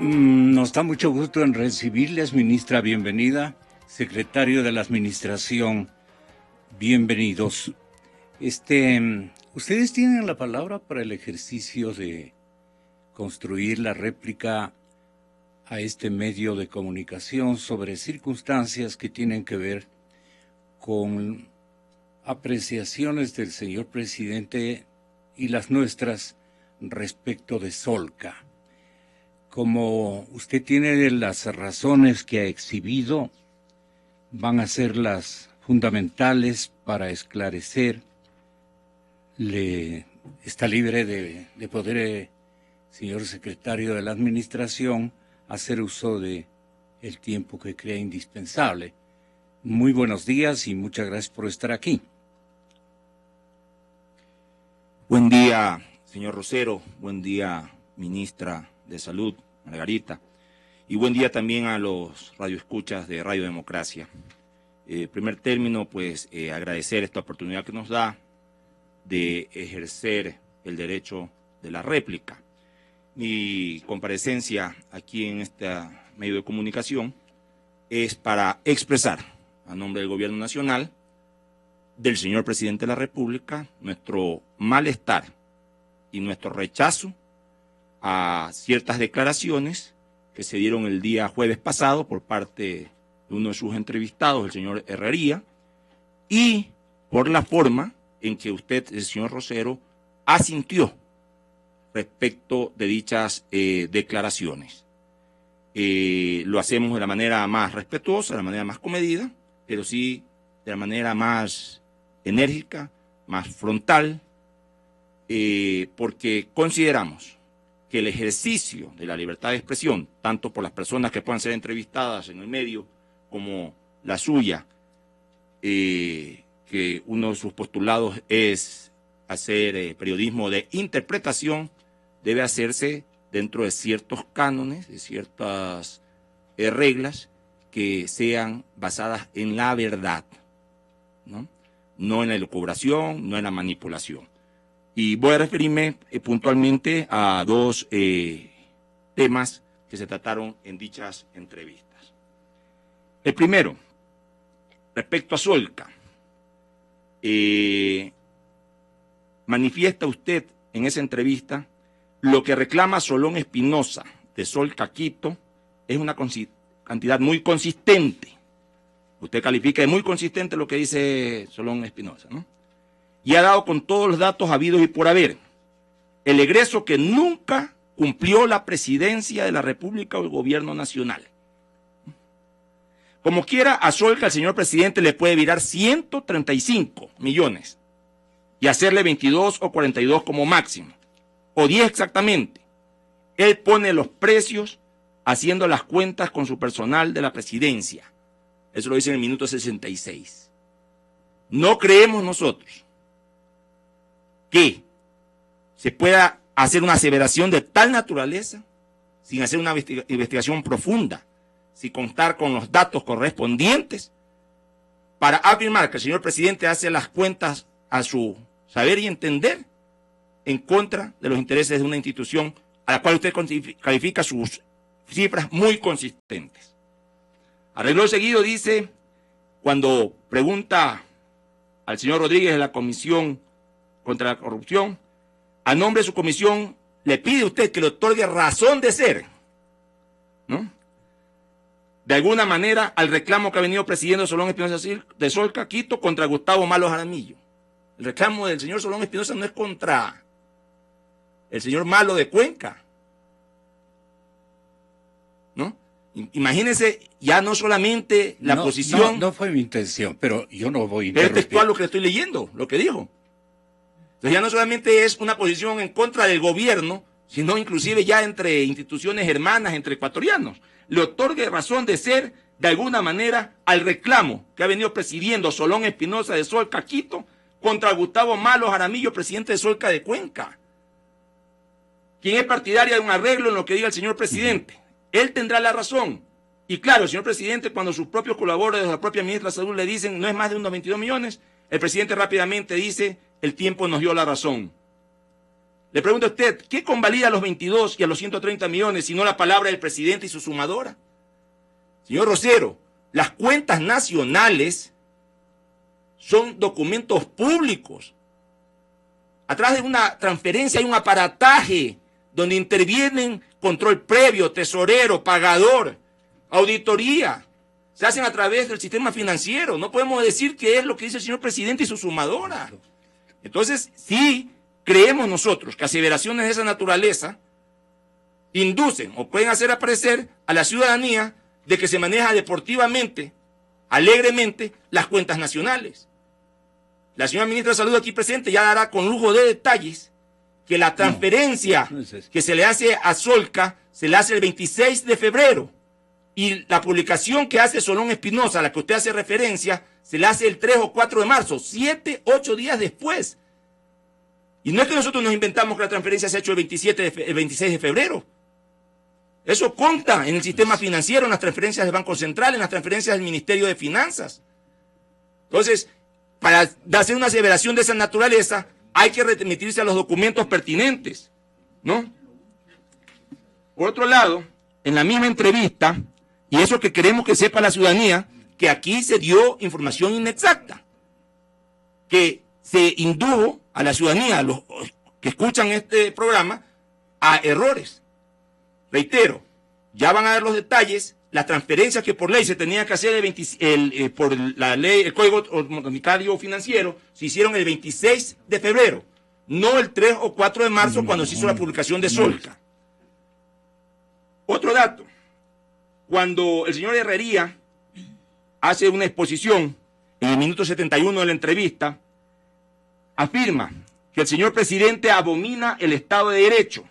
Nos da mucho gusto en recibirles, ministra, bienvenida. Secretario de la Administración, bienvenidos. Ustedes tienen la palabra para el ejercicio de construir la réplica a este medio de comunicación sobre circunstancias que tienen que ver con apreciaciones del señor presidente y las nuestras respecto de Solca. Como usted tiene las razones que ha exhibido, van a ser las fundamentales para esclarecer. Está libre de poder, señor secretario de la Administración, hacer uso de el tiempo que crea indispensable. Muy buenos días y muchas gracias por estar aquí. Buen día, señor Rosero. Buen día, ministra de Salud, Margarita. Y buen día también a los radioescuchas de Radio Democracia. Primer término, pues, agradecer esta oportunidad que nos da de ejercer el derecho de la réplica. Mi comparecencia aquí en este medio de comunicación es para expresar, a nombre del Gobierno Nacional, del señor Presidente de la República, nuestro malestar y nuestro rechazo a ciertas declaraciones que se dieron el día jueves pasado por parte de uno de sus entrevistados, el señor Herrería, y por la forma en que usted, el señor Rosero, asintió respecto de dichas declaraciones. Lo hacemos de la manera más respetuosa, de la manera más comedida, pero sí de la manera más enérgica, más frontal, porque consideramos que el ejercicio de la libertad de expresión, tanto por las personas que puedan ser entrevistadas en el medio, como la suya, que uno de sus postulados es hacer periodismo de interpretación, debe hacerse dentro de ciertos cánones, de ciertas reglas que sean basadas en la verdad, ¿no? No en la elucubración, no en la manipulación. Y voy a referirme puntualmente a dos temas que se trataron en dichas entrevistas. El primero, respecto a Solca, manifiesta usted en esa entrevista lo que reclama Solón Espinosa de Solca Quito es una cantidad muy consistente. Usted califica de muy consistente lo que dice Solón Espinosa, ¿no? Y ha dado con todos los datos habidos y por haber el egreso que nunca cumplió la presidencia de la República o el gobierno nacional. Como quiera, a Solca el señor presidente le puede virar 135 millones y hacerle 22 o 42 como máximo, o 10 exactamente. Él pone los precios haciendo las cuentas con su personal de la presidencia. Eso lo dice en el minuto 66. No creemos nosotros que se pueda hacer una aseveración de tal naturaleza sin hacer una investigación profunda, sin contar con los datos correspondientes, para afirmar que el señor presidente hace las cuentas a su saber y entender en contra de los intereses de una institución a la cual usted califica sus cifras muy consistentes. Arreglo seguido dice, cuando pregunta al señor Rodríguez de la Comisión contra la Corrupción, a nombre de su comisión le pide usted que le otorgue razón de ser, ¿no?, de alguna manera al reclamo que ha venido presidiendo Solón Espinosa de Solca Quito contra Gustavo Malo Jaramillo. El reclamo del señor Solón Espinosa no es contra el señor Malo de Cuenca, ¿no? Imagínense, ya no solamente la posición... No fue mi intención, pero yo no voy a interrumpir. Es textual lo que interrumpir. estoy leyendo, lo que dijo. Entonces ya no solamente es una posición en contra del gobierno, sino inclusive ya entre instituciones hermanas, entre ecuatorianos. Le otorgue razón de ser, de alguna manera, al reclamo que ha venido presidiendo Solón Espinosa de Solca Quito contra Gustavo Malo Jaramillo, presidente de Solca de Cuenca, quien es partidaria de un arreglo en lo que diga el señor presidente. Él tendrá la razón. Y claro, el señor presidente, cuando sus propios colaboradores de la propia ministra de Salud le dicen no es más de unos 22 millones, el presidente rápidamente dice, el tiempo nos dio la razón. Le pregunto a usted, ¿qué convalida a los 22 y a los 130 millones, sino la palabra del presidente y su sumadora? Señor Rosero, las cuentas nacionales son documentos públicos. Atrás de una transferencia hay un aparataje donde intervienen control previo, tesorero, pagador, auditoría. Se hacen a través del sistema financiero. No podemos decir que es lo que dice el señor presidente y su sumadora. Entonces, sí creemos nosotros que aseveraciones de esa naturaleza inducen o pueden hacer aparecer a la ciudadanía de que se maneja deportivamente, alegremente, las cuentas nacionales. La señora ministra de Salud aquí presente ya dará con lujo de detalles que la transferencia que se le hace a Solca se le hace el 26 de febrero y la publicación que hace Solón Espinosa, a la que usted hace referencia, se le hace el 3 o 4 de marzo, 7, 8 días después. Y no es que nosotros nos inventamos que la transferencia se ha hecho el 26 de febrero. Eso consta en el sistema financiero, en las transferencias del Banco Central, en las transferencias del Ministerio de Finanzas. Entonces, para hacer una aseveración de esa naturaleza, hay que remitirse a los documentos pertinentes, ¿no? Por otro lado, en la misma entrevista, y eso que queremos que sepa la ciudadanía, que aquí se dio información inexacta, que se indujo a la ciudadanía, a los que escuchan este programa, a errores. Reitero, ya van a ver los detalles, las transferencias que por ley se tenían que hacer por la ley, el Código Monetario Financiero, se hicieron el 26 de febrero, no el 3 o 4 de marzo cuando se hizo la publicación de Solca. Otro dato, cuando el señor Herrería hace una exposición en el minuto 71 de la entrevista, afirma que el señor presidente abomina el Estado de Derecho,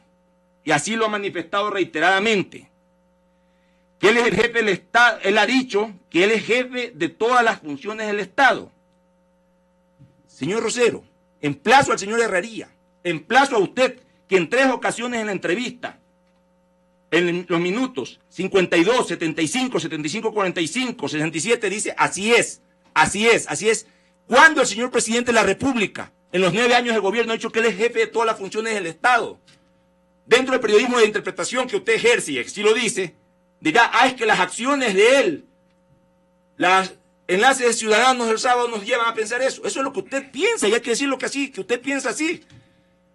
y así lo ha manifestado reiteradamente, que él es el jefe del Estado. Él ha dicho que él es jefe de todas las funciones del Estado. Señor Rosero, emplazo al señor Herrería, emplazo a usted que en 3 ocasiones en la entrevista, en los minutos 52, 75, 75, 45, 67, dice así es, así es, así es. Cuando el señor presidente de la República, en los 9 años de gobierno, ha dicho que él es jefe de todas las funciones del Estado. Dentro del periodismo de interpretación que usted ejerce, y así lo dice, dirá, es que las acciones de él, las enlaces de Ciudadanos del sábado nos llevan a pensar eso. Eso es lo que usted piensa, y hay que decirlo que así, que usted piensa así.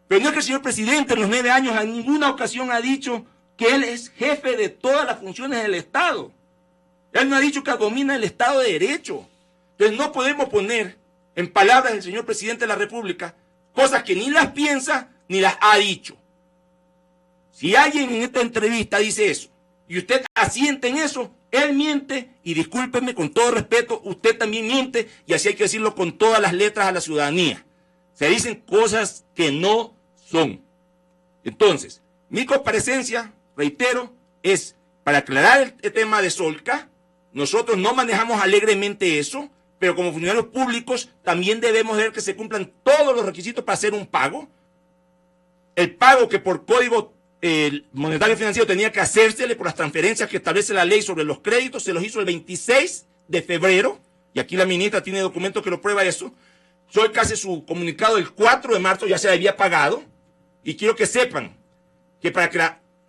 Pero no es que el señor presidente en los 9 años en ninguna ocasión ha dicho que él es jefe de todas las funciones del Estado. Él no ha dicho que abomina el Estado de Derecho. Entonces no podemos poner en palabras del señor presidente de la República cosas que ni las piensa ni las ha dicho. Si alguien en esta entrevista dice eso y usted asiente en eso, él miente, y discúlpeme con todo respeto, usted también miente, y así hay que decirlo con todas las letras a la ciudadanía. Se dicen cosas que no son. Entonces, mi comparecencia, reitero, es para aclarar el tema de Solca. Nosotros no manejamos alegremente eso, pero como funcionarios públicos también debemos ver que se cumplan todos los requisitos para hacer un pago. El pago que por Código Monetario Financiero tenía que hacérsele por las transferencias que establece la ley sobre los créditos, se los hizo el 26 de febrero, y aquí la ministra tiene documento que lo prueba eso. Solca hace su comunicado el 4 de marzo, ya se había pagado, y quiero que sepan que para que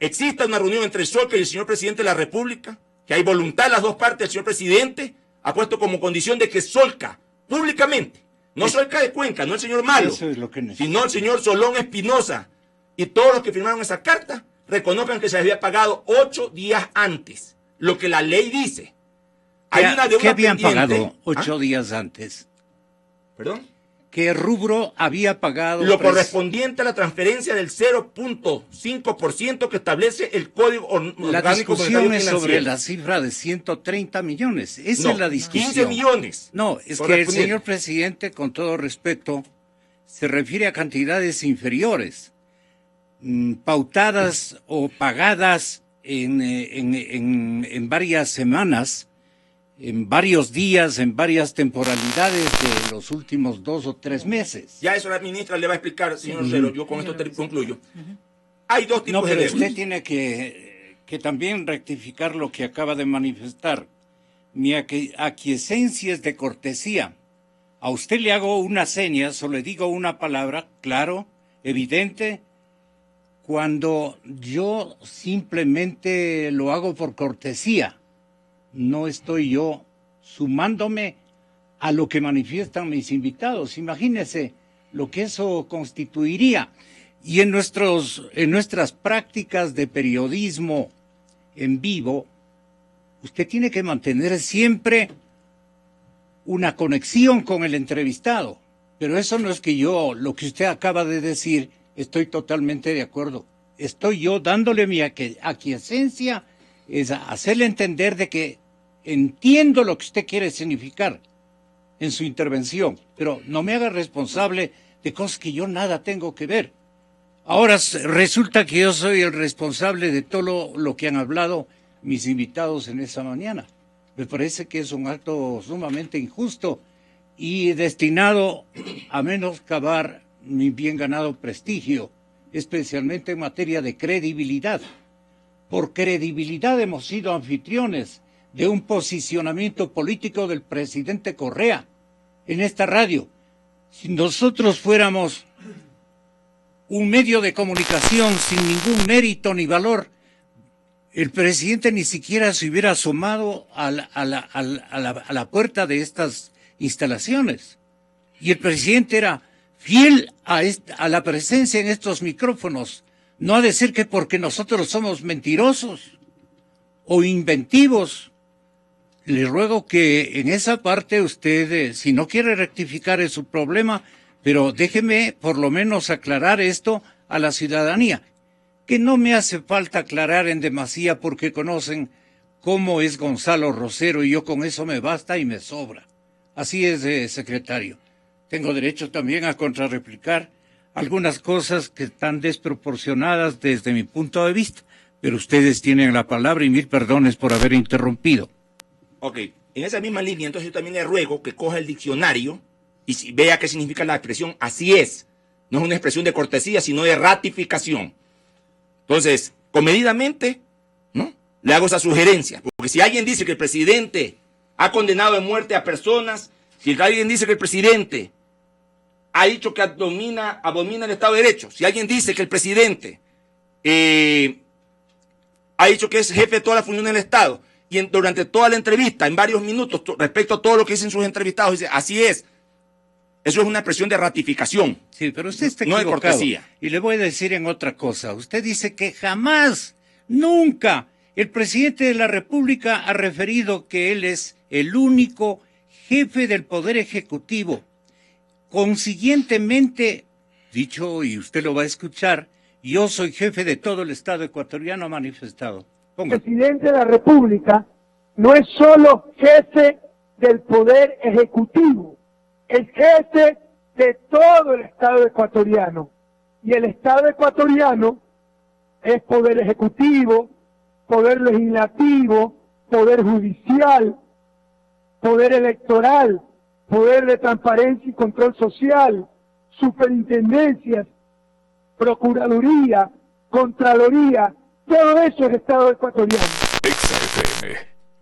exista una reunión entre el Solca y el señor presidente de la República, que hay voluntad de las dos partes, el señor presidente ha puesto como condición de que Solca, públicamente, no Solca de Cuenca, no el señor Malo, sino el señor Solón Espinosa, y todos los que firmaron esa carta reconozcan que se había pagado 8 días antes, lo que la ley dice. Hay una deuda ¿Qué habían pendiente, pagado 8 días antes? ¿Perdón? ¿Qué rubro había pagado? Lo correspondiente a la transferencia del 0.5% que establece el Código La discusión es sobre la cifra de 130 millones. Esa es la discusión. 15 millones. No, es que el señor presidente, con todo respeto, se refiere a cantidades inferiores, pautadas o pagadas en varias semanas, en varios días, en varias temporalidades de los últimos 2 o 3 meses. Ya eso la ministra le va a explicar, señor Rosero. Yo con esto concluyo. Hay dos tipos de deudas. Usted tiene que también rectificar lo que acaba de manifestar. Mi aquiescencia es de cortesía. A usted le hago una seña, solo le digo una palabra, claro, evidente, cuando yo simplemente lo hago por cortesía. No estoy yo sumándome a lo que manifiestan mis invitados. Imagínense lo que eso constituiría. Y en nuestras prácticas de periodismo en vivo, usted tiene que mantener siempre una conexión con el entrevistado. Pero eso no es que yo, lo que usted acaba de decir, estoy totalmente de acuerdo. Estoy yo dándole mi aquiescencia, es hacerle entender de que entiendo lo que usted quiere significar en su intervención, pero no me haga responsable de cosas que yo nada tengo que ver. Ahora resulta que yo soy el responsable de todo lo que han hablado mis invitados en esa mañana. Me parece que es un acto sumamente injusto y destinado a menoscabar mi bien ganado prestigio, especialmente en materia de credibilidad. Por credibilidad hemos sido anfitriones de un posicionamiento político del presidente Correa en esta radio. Si nosotros fuéramos un medio de comunicación sin ningún mérito ni valor, el presidente ni siquiera se hubiera asomado a la puerta de estas instalaciones. Y el presidente era fiel a la presencia en estos micrófonos. No ha de ser que porque nosotros somos mentirosos o inventivos. Le ruego que en esa parte usted, si no quiere rectificar, es su problema, pero déjeme por lo menos aclarar esto a la ciudadanía, que no me hace falta aclarar en demasía porque conocen cómo es Gonzalo Rosero y yo con eso me basta y me sobra. Así es, secretario. Tengo derecho también a contrarreplicar algunas cosas que están desproporcionadas desde mi punto de vista, pero ustedes tienen la palabra y mil perdones por haber interrumpido. Ok, en esa misma línea, entonces yo también le ruego que coja el diccionario y vea qué significa la expresión así es. No es una expresión de cortesía, sino de ratificación. Entonces, comedidamente, ¿no?, le hago esa sugerencia. Porque si alguien dice que el presidente ha condenado de muerte a personas, si alguien dice que el presidente ha dicho que abomina el Estado de Derecho, si alguien dice que el presidente ha dicho que es jefe de todas las funciones del Estado, y durante toda la entrevista, en varios minutos, respecto a todo lo que dicen sus entrevistados, dice, así es. Eso es una expresión de ratificación. Sí, pero usted está no equivocado. De cortesía. Y le voy a decir en otra cosa. Usted dice que jamás, nunca, el presidente de la República ha referido que él es el único jefe del Poder Ejecutivo. Consiguientemente, dicho, y usted lo va a escuchar, yo soy jefe de todo el Estado ecuatoriano, ha manifestado. El presidente de la República no es solo jefe del Poder Ejecutivo, es jefe de todo el Estado ecuatoriano. Y el Estado ecuatoriano es Poder Ejecutivo, Poder Legislativo, Poder Judicial, Poder Electoral, Poder de Transparencia y Control Social, Superintendencias, Procuraduría, Contraloría. Todo eso es Estado ecuatoriano.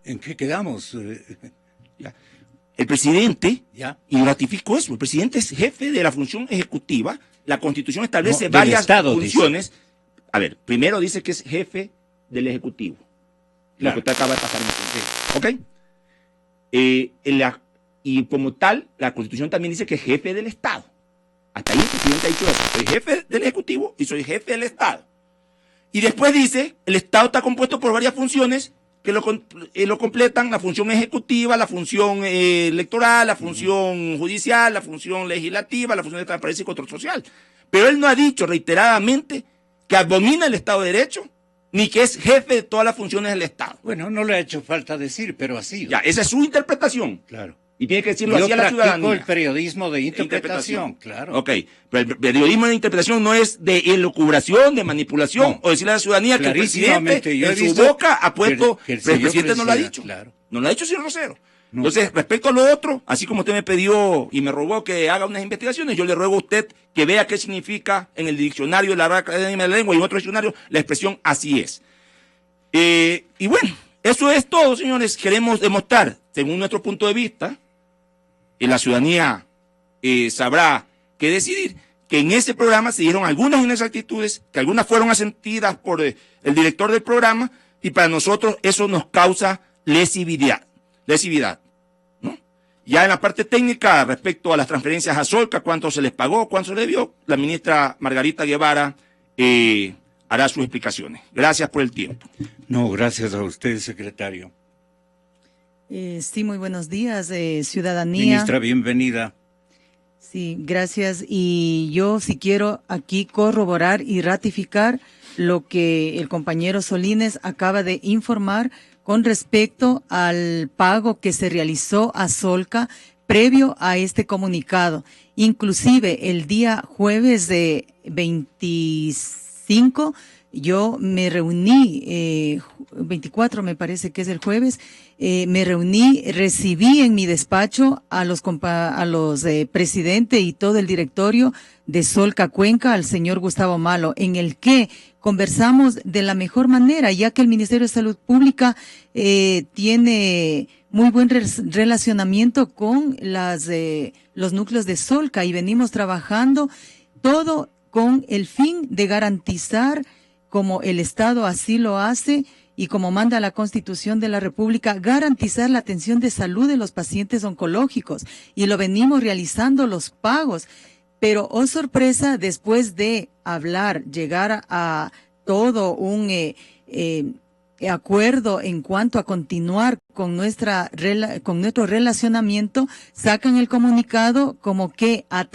¿En qué quedamos? El presidente, ¿Ya? y ratifico eso, el presidente es jefe de la función ejecutiva. La Constitución establece varias funciones. Dice. A ver, primero dice que es jefe del Ejecutivo. Claro. Lo que usted acaba de pasar. ¿Ok? Y como tal, la Constitución también dice que es jefe del Estado. Hasta ahí el presidente ha dicho eso. Soy jefe del Ejecutivo y soy jefe del Estado. Y después dice, el Estado está compuesto por varias funciones que lo completan: la función ejecutiva, la función electoral, la función judicial, la función legislativa, la función de transparencia y control social. Pero él no ha dicho reiteradamente que abomina el Estado de Derecho, ni que es jefe de todas las funciones del Estado. Bueno, no le ha hecho falta decir, pero así. Ya, esa es su interpretación. Claro. Y tiene que decirlo así a la ciudadanía. El periodismo de interpretación, claro. Ok, pero el periodismo de interpretación no es de elucubración, de manipulación, no, o decirle a la ciudadanía que el presidente en su boca ha puesto, pero el presidente no lo ha dicho. Claro. No lo ha dicho, señor Rosero. No. Entonces, respecto a lo otro, así como usted me pidió y me rogó que haga unas investigaciones, yo le ruego a usted que vea qué significa en el diccionario de la Real Academia de la Lengua y en otro diccionario la expresión así es. Y bueno, eso es todo, señores. Queremos demostrar, según nuestro punto de vista, y la ciudadanía sabrá qué decidir, que en ese programa se dieron algunas inexactitudes, que algunas fueron asentidas por el director del programa, y para nosotros eso nos causa lesividad, ¿no? Ya en la parte técnica, respecto a las transferencias a Solca, cuánto se les pagó, cuánto se les debió, la ministra Margarita Guevara hará sus explicaciones. Gracias por el tiempo. No, gracias a usted, secretario. Sí, muy buenos días, ciudadanía. Ministra, bienvenida. Sí, gracias. Y yo sí quiero aquí corroborar y ratificar lo que el compañero Solínez acaba de informar con respecto al pago que se realizó a Solca previo a este comunicado. Inclusive el día jueves de 25, yo me reuní, 24 me parece que es el jueves, me reuní, recibí en mi despacho a los presidente y todo el directorio de Solca Cuenca, al señor Gustavo Malo, en el que conversamos de la mejor manera, ya que el Ministerio de Salud Pública tiene muy buen relacionamiento con los núcleos de Solca y venimos trabajando todo con el fin de garantizar, como el Estado así lo hace y como manda la Constitución de la República, garantizar la atención de salud de los pacientes oncológicos. Y lo venimos realizando los pagos. Pero, oh sorpresa, después de llegar a todo un acuerdo en cuanto a continuar con nuestro relacionamiento, sacan el comunicado como que a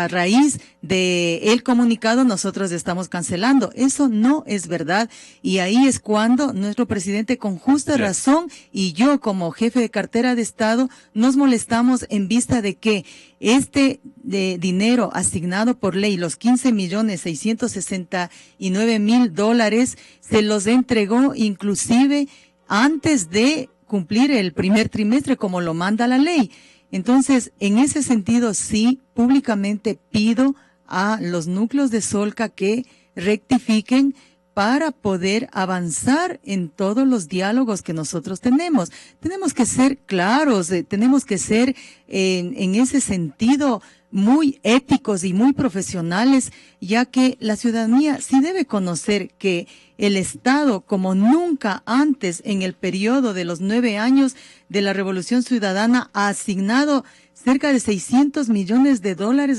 raíz del comunicado nosotros estamos cancelando. Eso no es verdad, y ahí es cuando nuestro presidente, con justa razón, y yo como jefe de cartera de Estado, nos molestamos en vista de que este dinero asignado por ley, los 15.669.000 se los entregó inclusive antes de cumplir el primer trimestre, como lo manda la ley. Entonces, en ese sentido, sí, públicamente pido a los núcleos de Solca que rectifiquen para poder avanzar en todos los diálogos que nosotros tenemos. Tenemos que ser claros, tenemos que ser en ese sentido muy éticos y muy profesionales, ya que la ciudadanía sí debe conocer que el Estado, como nunca antes en el periodo de los 9 años de la Revolución Ciudadana, ha asignado cerca de $600 millones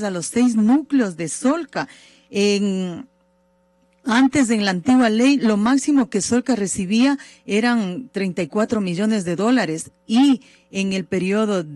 a los 6 núcleos de Solca. Antes, en la antigua ley, lo máximo que Solca recibía eran $34 millones, y en el periodo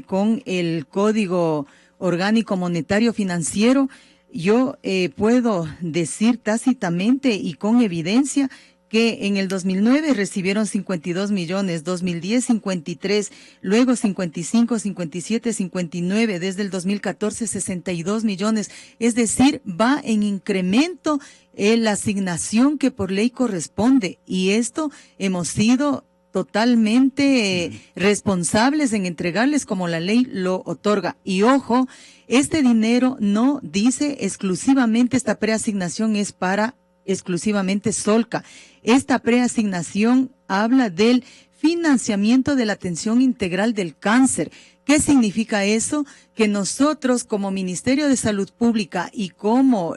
con el Código Orgánico Monetario Financiero, yo puedo decir tácitamente y con evidencia que en el 2009 recibieron 52 millones, 2010 53, luego 55, 57, 59, desde el 2014 62 millones. Es decir, va en incremento la asignación que por ley corresponde, y esto hemos sido totalmente responsables en entregarles como la ley lo otorga. Y ojo, este dinero no dice exclusivamente esta preasignación es para exclusivamente Solca. Esta preasignación habla del financiamiento de la atención integral del cáncer. ¿Qué significa eso? Que nosotros como Ministerio de Salud Pública y como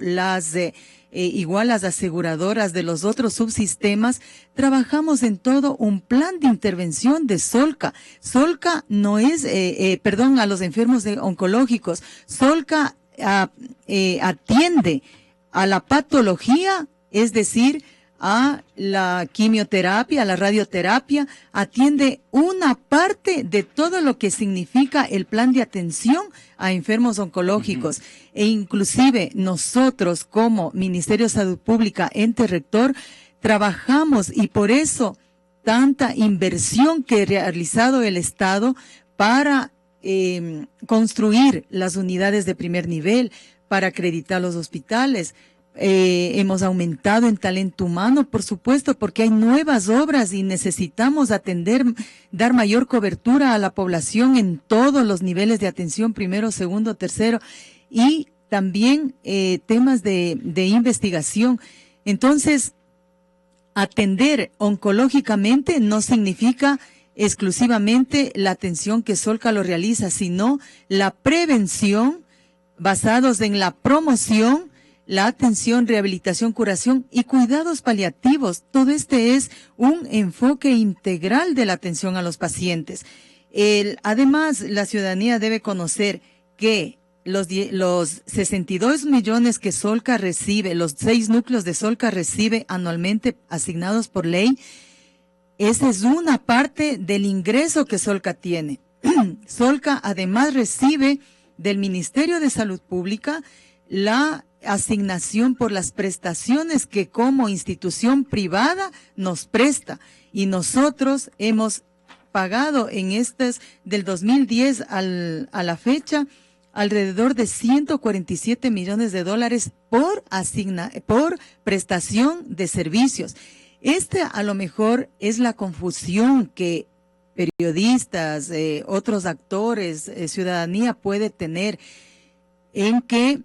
igual las aseguradoras de los otros subsistemas, trabajamos en todo un plan de intervención de Solca. Solca no es, a los enfermos oncológicos. Solca atiende a la patología, es decir, a la quimioterapia, a la radioterapia, atiende una parte de todo lo que significa el plan de atención a enfermos oncológicos. E inclusive nosotros como Ministerio de Salud Pública, ente rector, trabajamos, y por eso tanta inversión que ha realizado el Estado para construir las unidades de primer nivel, para acreditar los hospitales. Hemos aumentado en talento humano, por supuesto, porque hay nuevas obras y necesitamos dar mayor cobertura a la población en todos los niveles de atención, primero, segundo, tercero, y también temas de investigación. Entonces, atender oncológicamente no significa exclusivamente la atención que Solca lo realiza, sino la prevención basados en la promoción, la atención, rehabilitación, curación y cuidados paliativos. Todo este es un enfoque integral de la atención a los pacientes. Además, la ciudadanía debe conocer que los 62 millones que Solca recibe, los 6 núcleos de Solca recibe anualmente asignados por ley, esa es una parte del ingreso que Solca tiene. Solca además recibe del Ministerio de Salud Pública la asignación por las prestaciones que como institución privada nos presta, y nosotros hemos pagado en del 2010 a la fecha alrededor de 147 millones de dólares por prestación de servicios. A lo mejor es la confusión que periodistas, otros actores, ciudadanía puede tener en que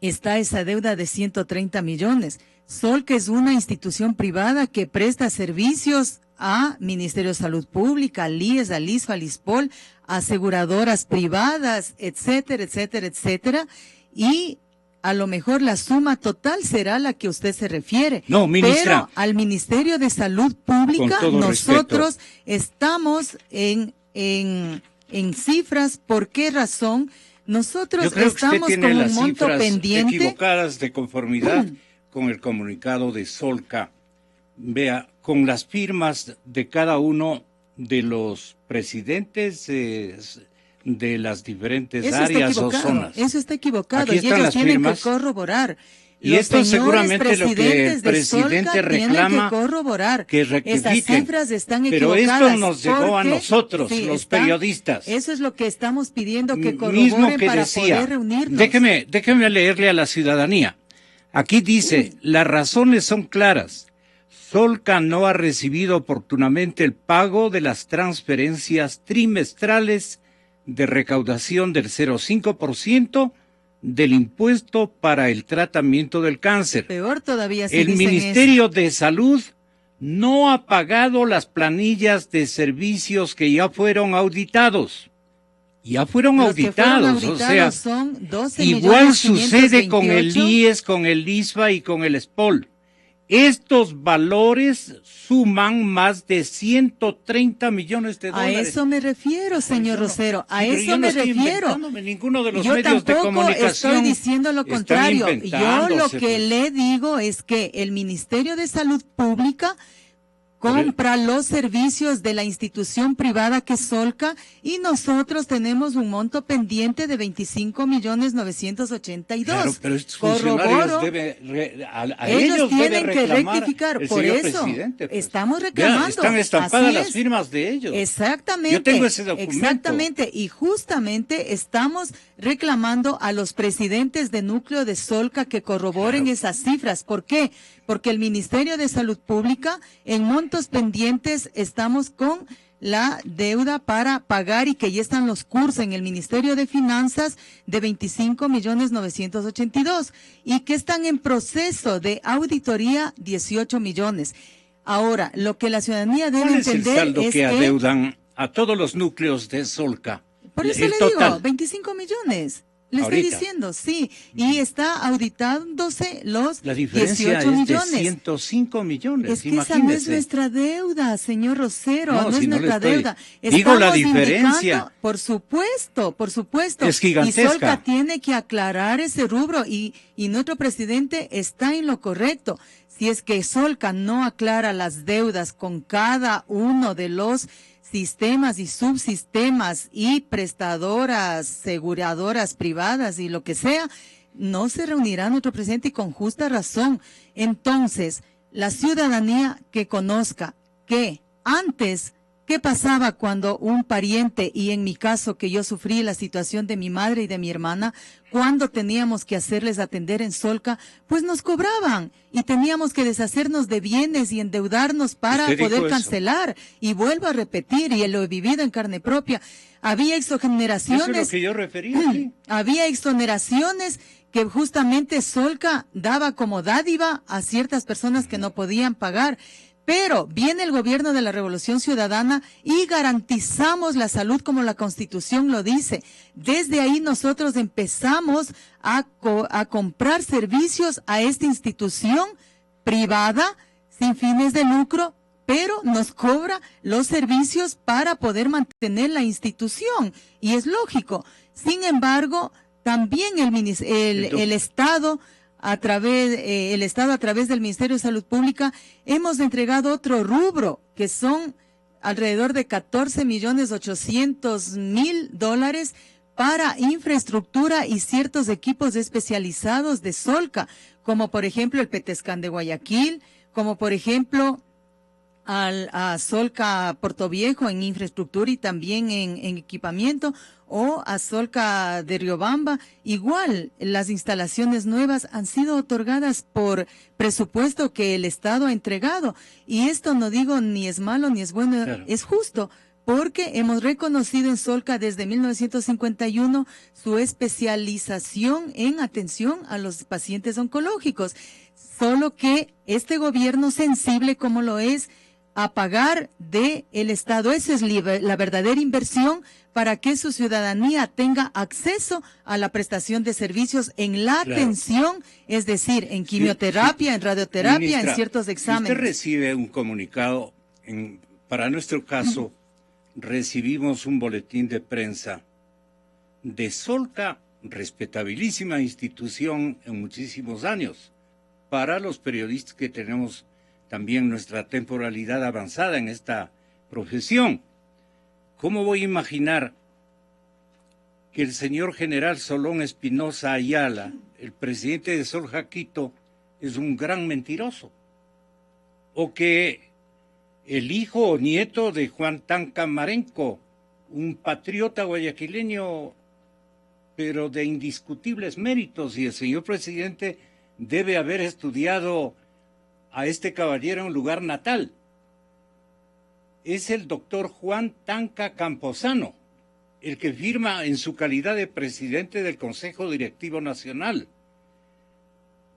está esa deuda de 130 millones. Solca es una institución privada que presta servicios a Ministerio de Salud Pública, al IES, al ISFA, al ISPOL, aseguradoras privadas, etcétera, etcétera, etcétera, y a lo mejor la suma total será la que usted se refiere. No, ministra. Pero al Ministerio de Salud Pública nosotros estamos en cifras. ¿Por qué razón? Nosotros estamos con un monto pendiente. Equivocadas de conformidad con el comunicado de Solca. Vea, con las firmas de cada uno de los presidentes de las diferentes áreas o zonas. Eso está equivocado. Aquí y están ellos las tienen firmas. que corroborar. Y esto es seguramente lo que el presidente reclama, tienen que corroborar. Que rectifiquen. Esas cifras están pero equivocadas. esto nos llegó a nosotros, los periodistas. Eso es lo que estamos pidiendo, que corroboren mismo que para decía, poder reunirnos. Déjeme leerle a la ciudadanía. Aquí dice, las razones son claras. Solca no ha recibido oportunamente el pago de las transferencias trimestrales de recaudación del 0,5% del impuesto para el tratamiento del cáncer. Peor todavía si el dicen Ministerio de Salud no ha pagado las planillas de servicios que ya fueron auditados. Ya fueron auditados, o sea, son 12 igual sucede con el IES, con el ISFA y con el SPOL. Estos valores suman más de 130 millones de dólares. A eso me refiero, señor Rosero, a eso me refiero. Ninguno de los yo medios de comunicación tampoco estoy diciendo lo contrario. Yo lo que le digo es que el Ministerio de Salud Pública compra los servicios de la institución privada que es Solca, y nosotros tenemos un monto pendiente de 25.982.000. Claro, pero estos funcionarios ellos tienen que reclamar rectificar, por eso pues. estamos reclamando. Ya, están estampadas las firmas de ellos. Exactamente. Yo tengo ese documento. Exactamente, y justamente estamos reclamando a los presidentes de núcleo de Solca que corroboren esas cifras. ¿Por qué? Porque el Ministerio de Salud Pública, en montos pendientes, estamos con la deuda para pagar, y que ya están los cursos en el Ministerio de Finanzas de 25.982.000, y que están en proceso de auditoría 18 millones. Ahora, lo que la ciudadanía debe entender ¿cuál es el saldo que adeudan a todos los núcleos de Solca? Por eso le digo, 25 millones. Le estoy diciendo, sí, y está auditándose los 18 millones. La diferencia es de 105 millones, es que esa no es nuestra deuda, señor Rosero, no es nuestra deuda. Digo la diferencia. Por supuesto. Es gigantesca. Y Solca tiene que aclarar ese rubro, y nuestro presidente está en lo correcto. Si es que Solca no aclara las deudas con cada uno de los sistemas y subsistemas y prestadoras, aseguradoras privadas y lo que sea, no se reunirá nuestro presidente, y con justa razón. Entonces, la ciudadanía que conozca que antes, ¿qué pasaba cuando un pariente, y en mi caso que yo sufrí la situación de mi madre y de mi hermana, cuando teníamos que hacerles atender en Solca, pues nos cobraban y teníamos que deshacernos de bienes y endeudarnos para poder cancelar? Y vuelvo a repetir, y lo he vivido en carne propia, había exoneraciones. Eso es lo que yo refería. Sí. Había exoneraciones que justamente Solca daba como dádiva a ciertas personas que no podían pagar. Pero viene el gobierno de la Revolución Ciudadana y garantizamos la salud como la Constitución lo dice. Desde ahí nosotros empezamos a comprar servicios a esta institución privada sin fines de lucro, pero nos cobra los servicios para poder mantener la institución. Y es lógico. Sin embargo, también el Estado a través del Ministerio de Salud Pública, hemos entregado otro rubro, que son alrededor de 14.800.000 para infraestructura y ciertos equipos especializados de Solca, como por ejemplo el Petescán de Guayaquil, como por ejemplo a Solca Portoviejo en infraestructura y también en equipamiento, o a Solca de Riobamba. Igual, las instalaciones nuevas han sido otorgadas por presupuesto que el Estado ha entregado. Y esto no digo ni es malo ni es bueno, claro, es justo, porque hemos reconocido en Solca desde 1951 su especialización en atención a los pacientes oncológicos. Solo que este gobierno sensible como lo es, a pagar del Estado. Esa es la verdadera inversión para que su ciudadanía tenga acceso a la prestación de servicios en la atención, es decir, en quimioterapia, en radioterapia, ministra, en ciertos exámenes. Si usted recibe un comunicado, para nuestro caso, recibimos un boletín de prensa de Solca, respetabilísima institución en muchísimos años, para los periodistas que tenemos también nuestra temporalidad avanzada en esta profesión. ¿Cómo voy a imaginar que el señor general Solón Espinosa Ayala, el presidente de Solca Quito, es un gran mentiroso? O que el hijo o nieto de Juan Tanca Marenco, un patriota guayaquileño, pero de indiscutibles méritos, y el señor presidente debe haber estudiado a este caballero en lugar natal. Es el doctor Juan Tanca Camposano, el que firma en su calidad de presidente del Consejo Directivo Nacional.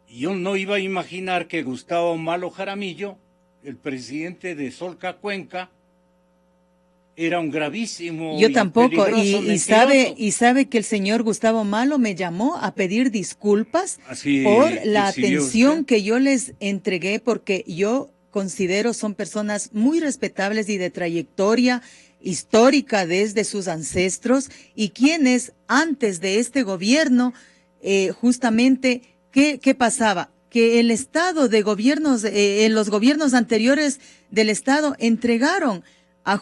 Yo no iba a imaginar que Gustavo Malo Jaramillo, el presidente de Solca Cuenca, era un gravísimo. Yo tampoco, y sabe que el señor Gustavo Malo me llamó a pedir disculpas por la atención que yo les entregué, porque yo considero son personas muy respetables y de trayectoria histórica desde sus ancestros, y quienes antes de este gobierno, justamente, ¿qué pasaba? Que el Estado de gobiernos, los gobiernos anteriores del Estado entregaron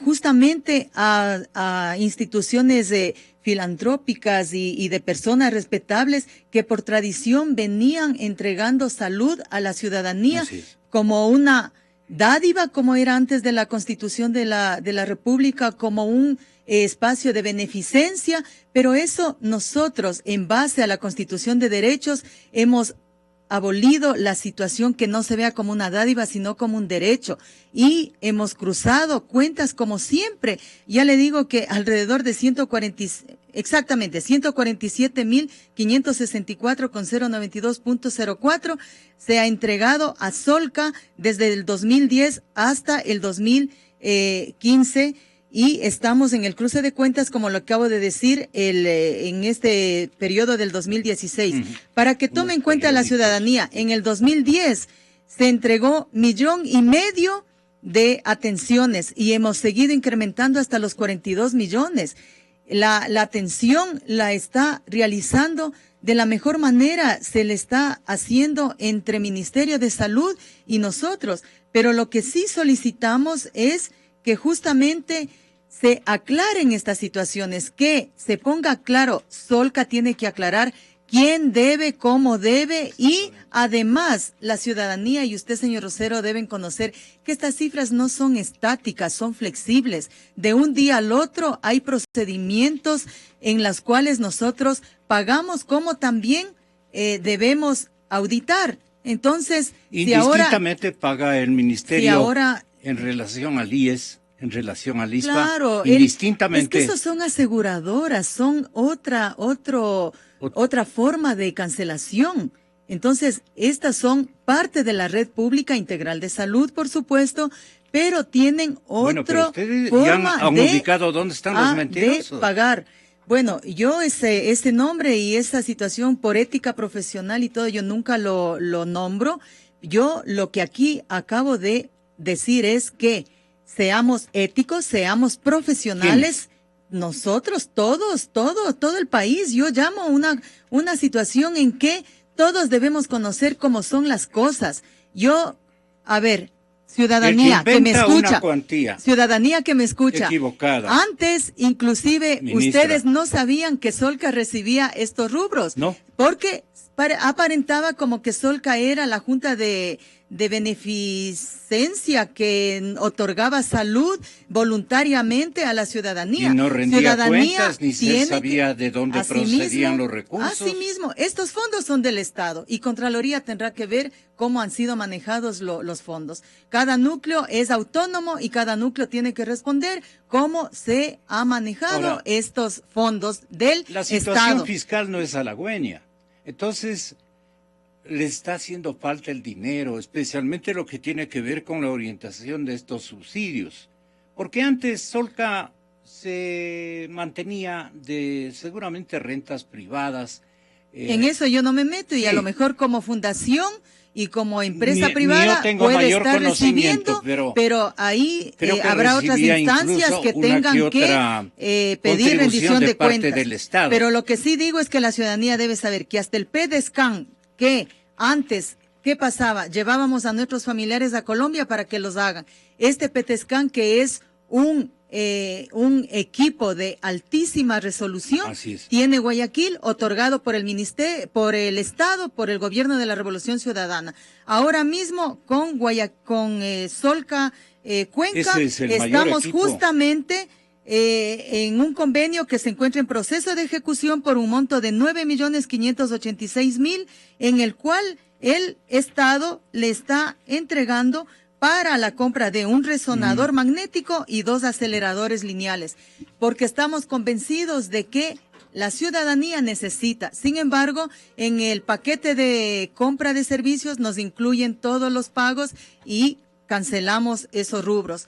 justamente a instituciones filantrópicas y de personas respetables que por tradición venían entregando salud a la ciudadanía como una dádiva, como era antes de la Constitución de la República, como un espacio de beneficencia, pero eso nosotros, en base a la Constitución de Derechos, hemos abolido la situación que no se vea como una dádiva, sino como un derecho. Y hemos cruzado cuentas como siempre. Ya le digo que alrededor de 147.564,092.04 se ha entregado a Solca desde el 2010 hasta el 2015. Y estamos en el cruce de cuentas, como lo acabo de decir, en este periodo del 2016. Para que tome en cuenta la ciudadanía, en el 2010 se entregó 1,5 millones de atenciones y hemos seguido incrementando hasta los 42 millones. La atención la está realizando de la mejor manera, se le está haciendo entre Ministerio de Salud y nosotros. Pero lo que sí solicitamos es que justamente se aclaren estas situaciones, que se ponga claro, Solca tiene que aclarar quién debe, cómo debe, y además la ciudadanía y usted, señor Rosero, deben conocer que estas cifras no son estáticas, son flexibles. De un día al otro hay procedimientos en los cuales nosotros pagamos, como también debemos auditar. Entonces, indistintamente paga el ministerio en relación al IES, en relación al ISPA, claro, indistintamente. Es que esos son aseguradoras, son otra forma de cancelación. Entonces, estas son parte de la red pública integral de salud, por supuesto, pero tienen pero ustedes ya han ubicado dónde están los mentirosos. De pagar. Bueno, yo ese nombre y esa situación por ética profesional y todo, yo nunca lo nombro. Yo lo que aquí acabo de decir es que seamos éticos, seamos profesionales. Nosotros, todos, todo el país. Yo llamo una situación en que todos debemos conocer cómo son las cosas. Ciudadanía que me escucha, ciudadanía que me escucha, equivocada. Antes, inclusive, Ministra, ustedes no sabían que Solca recibía estos rubros, ¿no? Porque aparentaba como que Solca era la Junta de Beneficencia que otorgaba salud voluntariamente a la ciudadanía. Y no rendía cuentas, ni se sabía de dónde procedían los recursos. Asimismo, estos fondos son del Estado y Contraloría tendrá que ver cómo han sido manejados los fondos. Cada núcleo es autónomo y cada núcleo tiene que responder cómo se ha manejado estos fondos del Estado. La situación fiscal no es halagüeña. Entonces, le está haciendo falta el dinero, especialmente lo que tiene que ver con la orientación de estos subsidios. Porque antes Solca se mantenía de seguramente rentas privadas. En eso yo no me meto y a lo mejor como fundación y como empresa ni privada yo tengo puede mayor estar recibiendo, pero ahí habrá otras instancias que tengan que pedir rendición de cuentas. Del Estado. Pero lo que sí digo es que la ciudadanía debe saber que hasta el PEDESCAN, que antes, ¿qué pasaba? Llevábamos a nuestros familiares a Colombia para que los hagan. Este PEDESCAN, que es un equipo de altísima resolución, tiene Guayaquil otorgado por el ministerio, por el Estado, por el Gobierno de la Revolución Ciudadana. Ahora mismo con Solca Cuenca estamos justamente en un convenio que se encuentra en proceso de ejecución por un monto de 9.586.000, en el cual el Estado le está entregando para la compra de un resonador magnético y 2 aceleradores lineales, porque estamos convencidos de que la ciudadanía necesita. Sin embargo, en el paquete de compra de servicios nos incluyen todos los pagos y cancelamos esos rubros.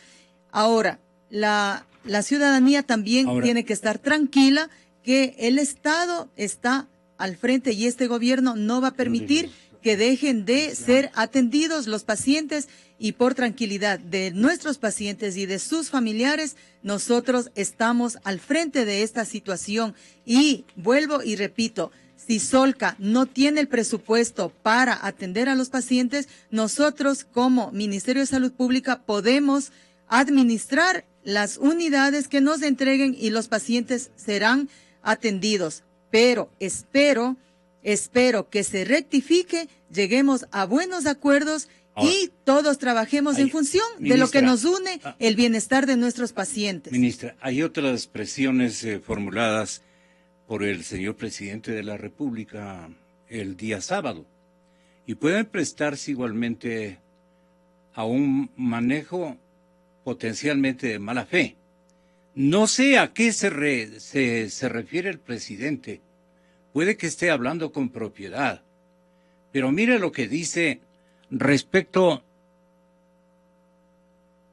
Ahora, la ciudadanía también tiene que estar tranquila que el Estado está al frente y este gobierno no va a permitir que dejen de ser atendidos los pacientes, y por tranquilidad de nuestros pacientes y de sus familiares, nosotros estamos al frente de esta situación. Y vuelvo y repito, si Solca no tiene el presupuesto para atender a los pacientes, nosotros como Ministerio de Salud Pública podemos administrar las unidades que nos entreguen y los pacientes serán atendidos. Pero espero que se rectifique, lleguemos a buenos acuerdos y todos trabajemos en función de lo que nos une, el bienestar de nuestros pacientes. Ministra, hay otras expresiones formuladas por el señor presidente de la República el día sábado y pueden prestarse igualmente a un manejo potencialmente de mala fe. No sé a qué se refiere el presidente. Puede que esté hablando con propiedad, pero mire lo que dice respecto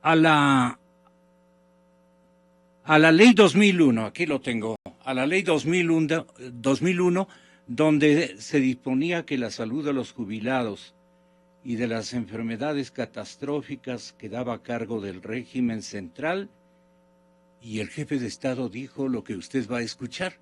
a la ley 2001, aquí lo tengo, a la ley 2001, donde se disponía que la salud de los jubilados y de las enfermedades catastróficas quedaba a cargo del régimen central, y el jefe de Estado dijo lo que usted va a escuchar.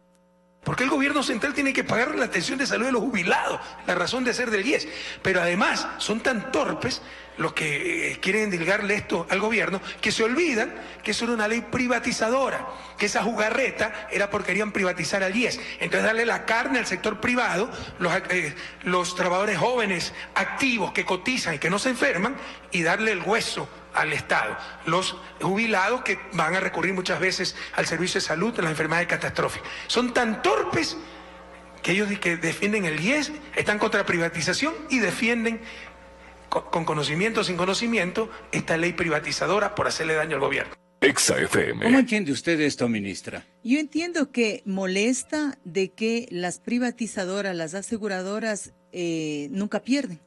Porque el gobierno central tiene que pagar la atención de salud de los jubilados, la razón de ser del IES. Pero además son tan torpes los que quieren endilgarle esto al gobierno, que se olvidan que eso era una ley privatizadora, que esa jugarreta era porque querían privatizar al IES. Entonces darle la carne al sector privado, los trabajadores jóvenes, activos, que cotizan y que no se enferman, y darle el hueso al Estado, los jubilados que van a recurrir muchas veces al servicio de salud en las enfermedades catastróficas. Son tan torpes que ellos que defienden el IES, están contra la privatización y defienden con conocimiento o sin conocimiento esta ley privatizadora por hacerle daño al gobierno. XFM. ¿Cómo entiende usted esto, ministra? Yo entiendo que molesta de que las privatizadoras, las aseguradoras nunca pierden.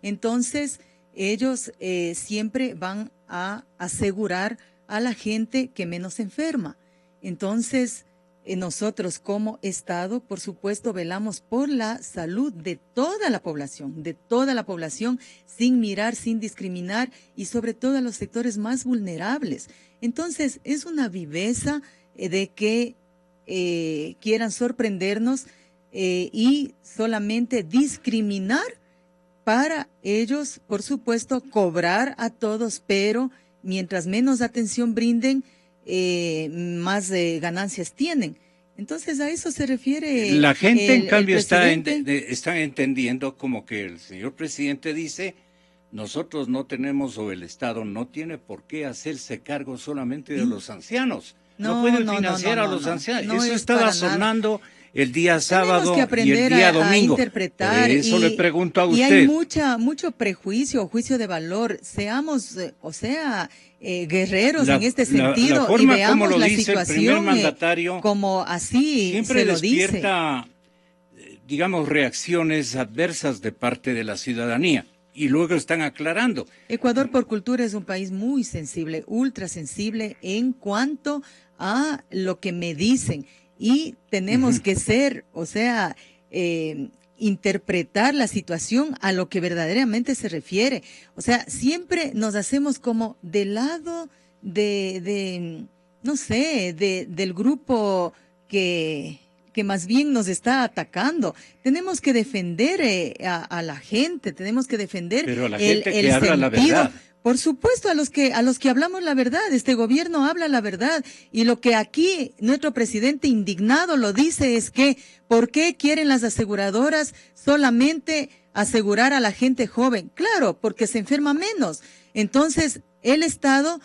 Entonces, ellos siempre van a asegurar a la gente que menos enferma. Entonces, nosotros como Estado, por supuesto, velamos por la salud de toda la población, sin mirar, sin discriminar y sobre todo a los sectores más vulnerables. Entonces, es una viveza de que quieran sorprendernos y solamente discriminar para ellos, por supuesto, cobrar a todos, pero mientras menos atención brinden, más ganancias tienen. Entonces a eso se refiere. La gente, en cambio, está presidente. entendiendo como que el señor presidente dice, nosotros no tenemos, o el Estado no tiene por qué hacerse cargo solamente de los ancianos. No pueden financiar a los ancianos. Eso estaba sonando el día sábado y el día domingo. Interpretar. Por eso le pregunto a usted. Y hay mucho prejuicio, juicio de valor. Seamos, guerreros en este sentido la forma y veamos como lo la dice situación el primer mandatario, como así siempre se lo despierta, digamos, reacciones adversas de parte de la ciudadanía. Y luego están aclarando. Ecuador por cultura es un país muy sensible, ultra sensible en cuanto a lo que me dicen. Y tenemos que ser, interpretar la situación a lo que verdaderamente se refiere. O sea, siempre nos hacemos como del lado del grupo que más bien nos está atacando. Tenemos que defender a la gente, tenemos que defender pero a la gente que habla la verdad. Por supuesto, a los que hablamos la verdad. Este gobierno habla la verdad. Y lo que aquí nuestro presidente indignado lo dice es que, ¿por qué quieren las aseguradoras solamente asegurar a la gente joven? Claro, porque se enferma menos. Entonces, el Estado,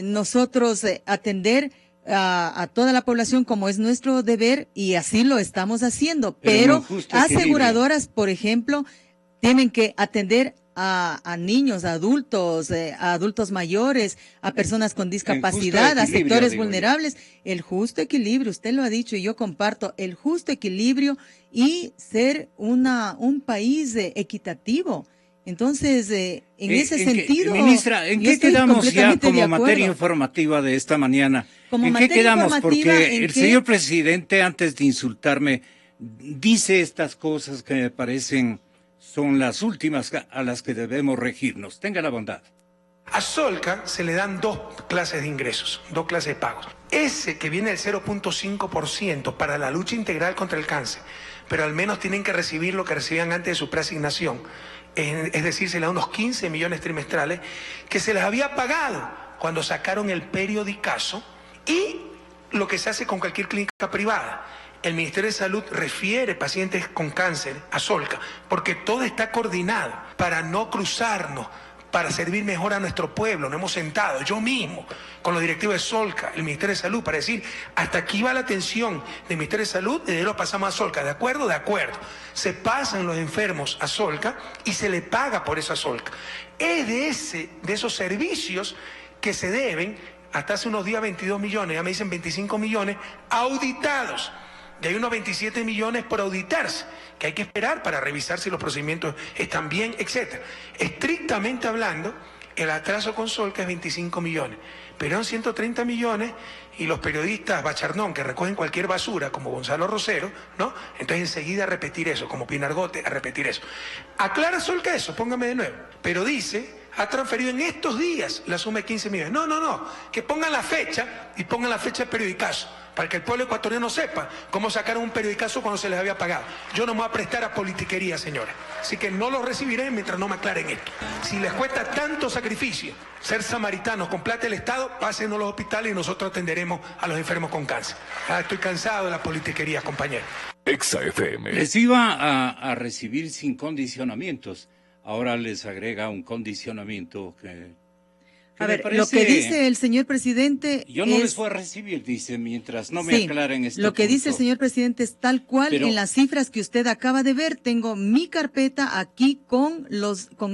nosotros atender a toda la población como es nuestro deber, y así lo estamos haciendo. Pero aseguradoras, por ejemplo, tienen que atender a niños, a adultos mayores, a personas con discapacidad, a sectores vulnerables. El justo equilibrio, usted lo ha dicho y yo comparto, el justo equilibrio y ser un país equitativo. Entonces, en ese sentido... Ministra, ¿en qué quedamos ya como materia informativa de esta mañana? ¿En qué quedamos? Porque el señor presidente, antes de insultarme, dice estas cosas que me parecen son las últimas a las que debemos regirnos. Tenga la bondad. A Solca se le dan dos clases de ingresos, dos clases de pagos. Ese que viene del 0.5% para la lucha integral contra el cáncer, pero al menos tienen que recibir lo que recibían antes de su preasignación. Es decir, se le da unos 15 millones trimestrales que se les había pagado cuando sacaron el periodicazo, y lo que se hace con cualquier clínica privada. El Ministerio de Salud refiere pacientes con cáncer a Solca, porque todo está coordinado para no cruzarnos, para servir mejor a nuestro pueblo. Nos hemos sentado, yo mismo, con los directivos de Solca, el Ministerio de Salud, para decir, hasta aquí va la atención del Ministerio de Salud y de ahí lo pasamos a Solca. ¿De acuerdo? De acuerdo. Se pasan los enfermos a Solca y se le paga por eso a Solca. Es de esos servicios que se deben, hasta hace unos días 22 millones, ya me dicen 25 millones, auditados. Y hay unos 27 millones por auditarse, que hay que esperar para revisar si los procedimientos están bien, etc. Estrictamente hablando, el atraso con Solca es 25 millones, pero son 130 millones, y los periodistas bacharnón que recogen cualquier basura, como Gonzalo Rosero, ¿no? Entonces enseguida a repetir eso, como Pinargote, a repetir eso. Aclara Solca eso, póngame de nuevo. Pero dice, ha transferido en estos días la suma de 15 millones. No, que pongan la fecha, y pongan la fecha del periodicazo, para que el pueblo ecuatoriano sepa cómo sacaron un periodicazo cuando se les había pagado. Yo no me voy a prestar a politiquería, señora. Así que no lo recibiré mientras no me aclaren esto. Si les cuesta tanto sacrificio ser samaritanos con plata del Estado, pásenos a los hospitales y nosotros atenderemos a los enfermos con cáncer. Estoy cansado de la politiquería, compañero. Exa FM. Les iba a recibir sin condicionamientos. Ahora les agrega un condicionamiento que... A ver, parece, lo que dice el señor presidente yo no les voy a recibir, dice, mientras no me aclaren este lo que punto. dice el señor presidente es tal cual. Pero en las cifras que usted acaba de ver, tengo mi carpeta aquí con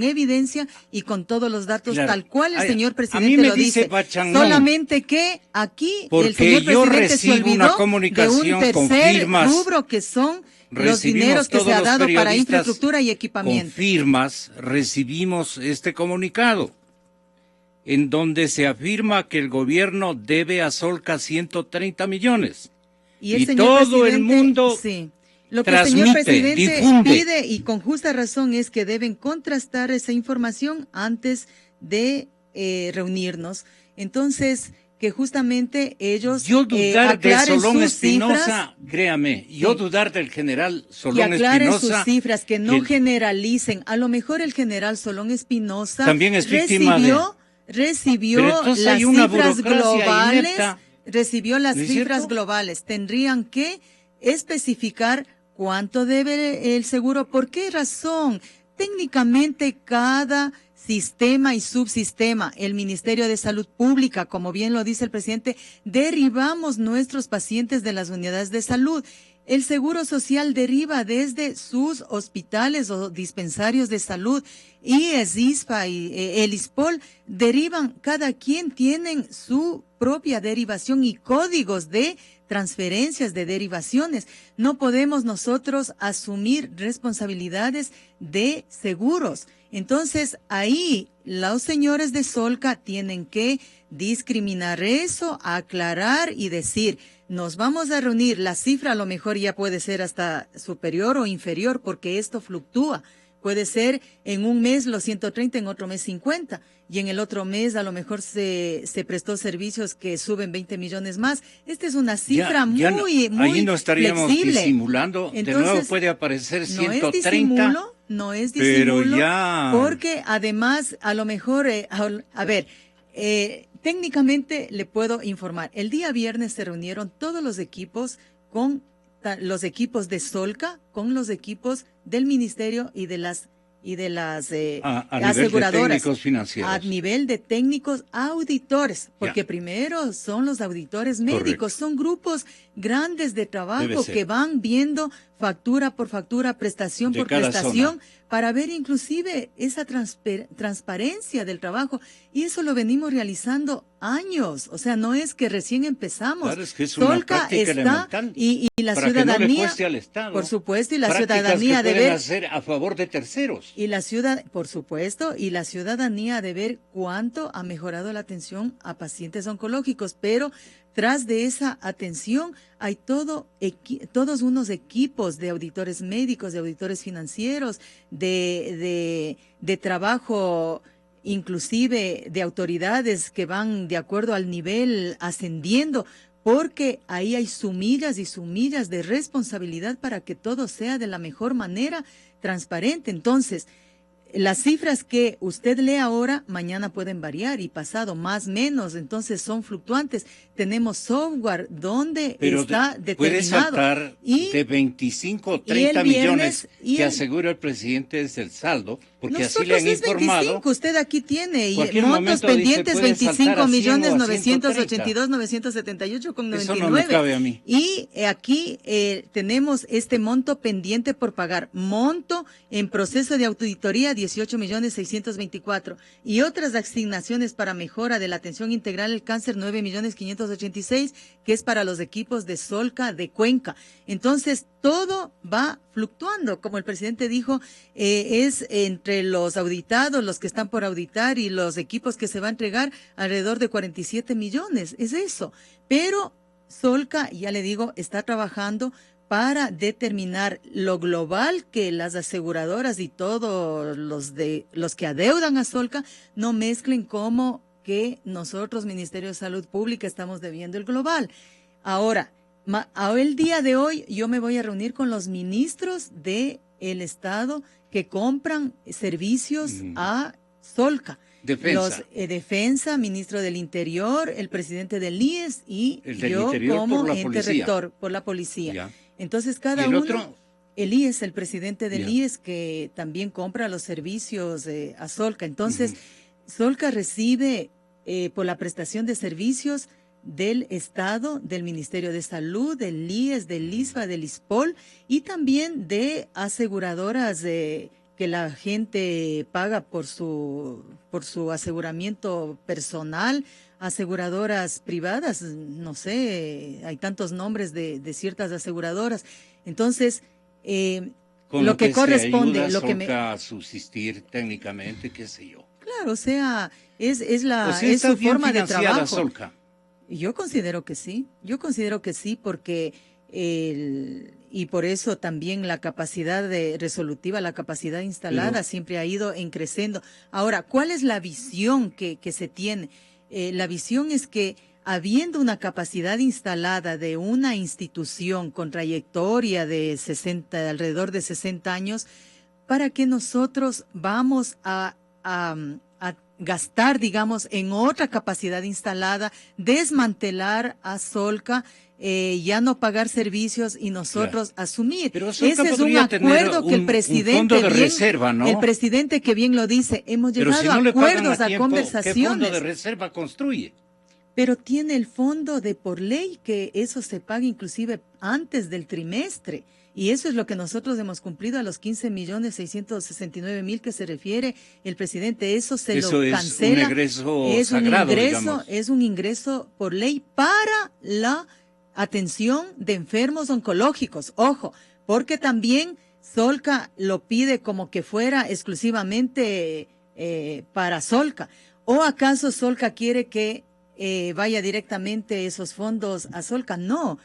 evidencia y con todos los datos, claro, tal cual el señor presidente a mí me lo dice. Solamente que aquí el señor presidente se olvidó una comunicación de un tercer rubro que son los dineros que se ha dado para infraestructura y equipamiento. Con firmas recibimos este comunicado, en donde se afirma que el gobierno debe a Solca 130 millones. Y todo el mundo lo que el señor presidente pide, y con justa razón, es que deben contrastar esa información antes de reunirnos. Entonces, que justamente ellos yo dudar de Solón Espinosa, cifras, créame, yo dudar del general Solón Espinosa, que aclaren Espinosa, sus cifras, que no generalicen. A lo mejor el general Solón Espinosa también es víctima recibió las cifras globales, recibió las cifras globales. Tendrían que especificar cuánto debe el seguro, por qué razón. Técnicamente cada sistema y subsistema, el Ministerio de Salud Pública, como bien lo dice el presidente, derivamos nuestros pacientes de las unidades de salud. El Seguro Social deriva desde sus hospitales o dispensarios de salud. IES, ISPA y el ISPOL derivan, cada quien tienen su propia derivación y códigos de transferencias de derivaciones. No podemos nosotros asumir responsabilidades de seguros. Entonces, ahí los señores de Solca tienen que discriminar eso, aclarar y decir, nos vamos a reunir, la cifra a lo mejor ya puede ser hasta superior o inferior porque esto fluctúa. Puede ser en un mes los 130, en otro mes 50, y en el otro mes a lo mejor se prestó servicios que suben 20 millones más. Esta es una cifra muy ahí no estaríamos flexible. Disimulando. Entonces, de nuevo puede aparecer 130. No es disimulo, pero ya... porque además a lo mejor, técnicamente le puedo informar. El día viernes se reunieron todos los equipos con los equipos de Solca, con los equipos del ministerio y de las aseguradoras, a nivel de técnicos auditores, porque primero son los auditores médicos, son grupos grandes de trabajo que van viendo factura por factura, prestación por prestación, para ver inclusive esa transparencia del trabajo, y eso lo venimos realizando años, o sea, no es que recién empezamos. Claro, es que es una práctica elemental y la para ciudadanía, que no le cueste al Estado, por supuesto, y la prácticas ciudadanía que debe hacer a favor de terceros. Y la por supuesto, y la ciudadanía de ver cuánto ha mejorado la atención a pacientes oncológicos, pero tras de esa atención hay todos unos equipos de auditores médicos, de auditores financieros, de trabajo, inclusive de autoridades que van de acuerdo al nivel ascendiendo, porque ahí hay sumillas y sumillas de responsabilidad para que todo sea de la mejor manera transparente. Entonces, las cifras que usted lee ahora, mañana pueden variar y pasado más, menos, entonces son fluctuantes. Tenemos software donde está determinado. Puede saltar de 25 o 30 millones que asegura el presidente desde el saldo, porque así le han informado. 25, usted aquí tiene, y montos pendientes 25 millones 982, 978 con 99. Eso no me cabe a mí. Y aquí tenemos este monto pendiente por pagar, monto en proceso de auditoría 18 millones 624, y otras asignaciones para mejora de la atención integral del cáncer 9 millones 586, que es para los equipos de Solca de Cuenca. Entonces, todo va fluctuando, como el presidente dijo, es entre los auditados, los que están por auditar y los equipos que se va a entregar, alrededor de 47 millones, es eso. Pero Solca, ya le digo, está trabajando para determinar lo global, que las aseguradoras y todos los que adeudan a Solca no mezclen como que nosotros, Ministerio de Salud Pública, estamos debiendo el global. Ahora, el día de hoy yo me voy a reunir con los ministros del Estado que compran servicios a Solca. Defensa, ministro del Interior, el presidente del IES y yo como ente rector por la policía. Ya. Entonces cada uno, el IES, el presidente del IES, que también compra los servicios a Solca. Entonces, Solca recibe por la prestación de servicios del Estado, del Ministerio de Salud, del IES, del ISFA, del ISPOL y también de aseguradoras que la gente paga por su aseguramiento personal, aseguradoras privadas, no sé, hay tantos nombres de ciertas aseguradoras. Entonces, con lo que corresponde, ayuda lo que a subsistir técnicamente, qué sé yo. Claro, o sea, es está su bien forma de financiada, trabajo. Solca. Yo considero que sí, porque y por eso también la capacidad resolutiva, la capacidad instalada siempre ha ido creciendo. Ahora, ¿cuál es la visión que se tiene? La visión es que habiendo una capacidad instalada de una institución con trayectoria de alrededor de 60 años, ¿para qué nosotros vamos a gastar, digamos, en otra capacidad instalada, desmantelar a Solca, ya no pagar servicios y nosotros asumir? Pero Solca ese es un acuerdo que el presidente, un fondo de reserva, ¿no? El presidente que bien lo dice, hemos Pero llegado si no a le pagan acuerdos, a a tiempo, conversaciones. ¿qué fondo de reserva construye? Pero tiene el fondo de por ley que eso se paga inclusive antes del trimestre. Y eso es lo que nosotros hemos cumplido a los 15.669.000 que se refiere el presidente. Eso lo cancela. Es un egreso sagrado, digamos. Es un ingreso por ley para la atención de enfermos oncológicos. Ojo, porque también Solca lo pide como que fuera exclusivamente para Solca. ¿O acaso Solca quiere que vaya directamente esos fondos a Solca? No.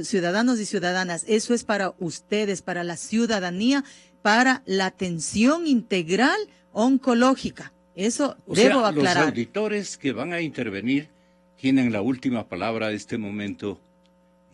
Ciudadanos y ciudadanas, eso es para ustedes, para la ciudadanía, para la atención integral oncológica. Eso debo aclarar. Los auditores que van a intervenir tienen la última palabra de este momento.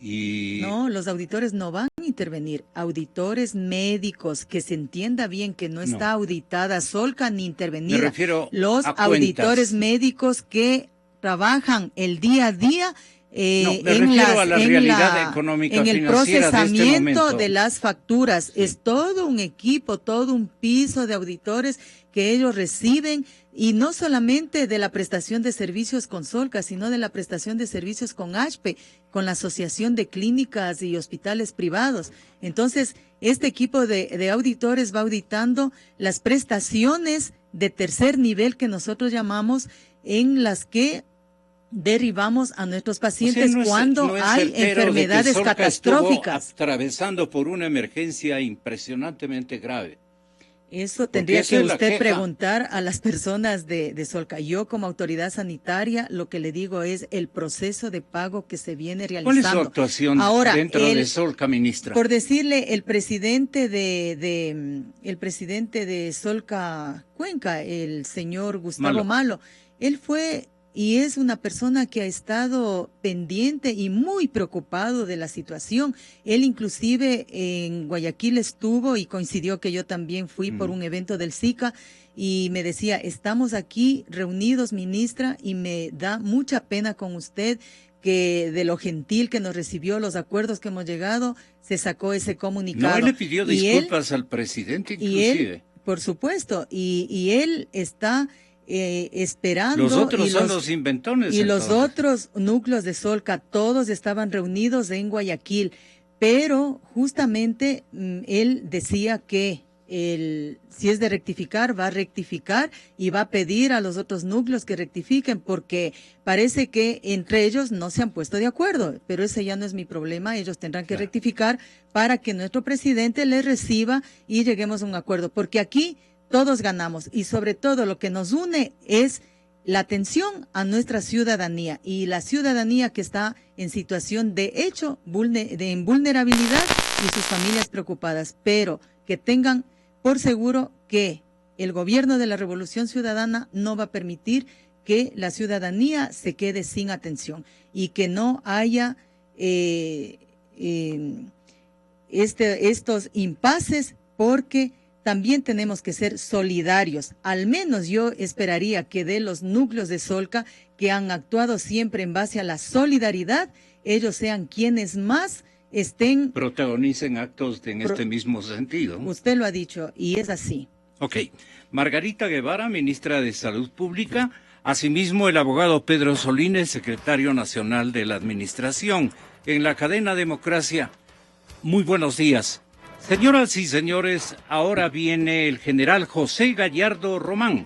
No, los auditores no van a intervenir. Auditores médicos, que se entienda bien que no está auditada Solca ni intervenida. Me refiero los a auditores médicos que trabajan el día a día me refiero a la realidad económica en el financiera procesamiento de las facturas. Sí. Es todo un equipo, todo un piso de auditores que ellos reciben, y no solamente de la prestación de servicios con Solca, sino de la prestación de servicios con ASHPE, con la Asociación de Clínicas y Hospitales Privados. Entonces, este equipo de auditores va auditando las prestaciones de tercer nivel que nosotros llamamos, en las que derivamos a nuestros pacientes cuando hay enfermedades catastróficas. Atravesando por una emergencia impresionantemente grave. Eso tendría que usted preguntar a las personas de Solca. Yo, como autoridad sanitaria, lo que le digo es el proceso de pago que se viene realizando. ¿Cuál es su actuación dentro de Solca, ministra? Por decirle, el presidente de Solca Cuenca, el señor Gustavo Malo, él fue y es una persona que ha estado pendiente y muy preocupado de la situación. Él inclusive en Guayaquil estuvo y coincidió que yo también fui por un evento del SICA, y me decía, estamos aquí reunidos, ministra, y me da mucha pena con usted que de lo gentil que nos recibió, los acuerdos que hemos llegado, se sacó ese comunicado. No, él le pidió disculpas al presidente inclusive. Él, por supuesto, y él está esperando. Los otros son los inventones. Y entonces, los otros núcleos de Solca, todos estaban reunidos en Guayaquil, pero justamente él decía que si es de rectificar, va a rectificar y va a pedir a los otros núcleos que rectifiquen, porque parece que entre ellos no se han puesto de acuerdo, pero ese ya no es mi problema. Ellos tendrán que rectificar para que nuestro presidente les reciba y lleguemos a un acuerdo, porque aquí todos ganamos, y sobre todo lo que nos une es la atención a nuestra ciudadanía, y la ciudadanía que está en situación de hecho en vulnerabilidad y sus familias preocupadas, pero que tengan por seguro que el gobierno de la Revolución Ciudadana no va a permitir que la ciudadanía se quede sin atención, y que no haya estos impases, porque también tenemos que ser solidarios. Al menos yo esperaría que de los núcleos de Solca, que han actuado siempre en base a la solidaridad, ellos sean quienes más protagonicen actos en este mismo sentido. Usted lo ha dicho, y es así. Ok. Margarita Guevara, ministra de Salud Pública, Asimismo, el abogado Pedro Solines, secretario nacional de la Administración. En la cadena Democracia, muy buenos días. Señoras y señores, ahora viene el general José Gallardo Román,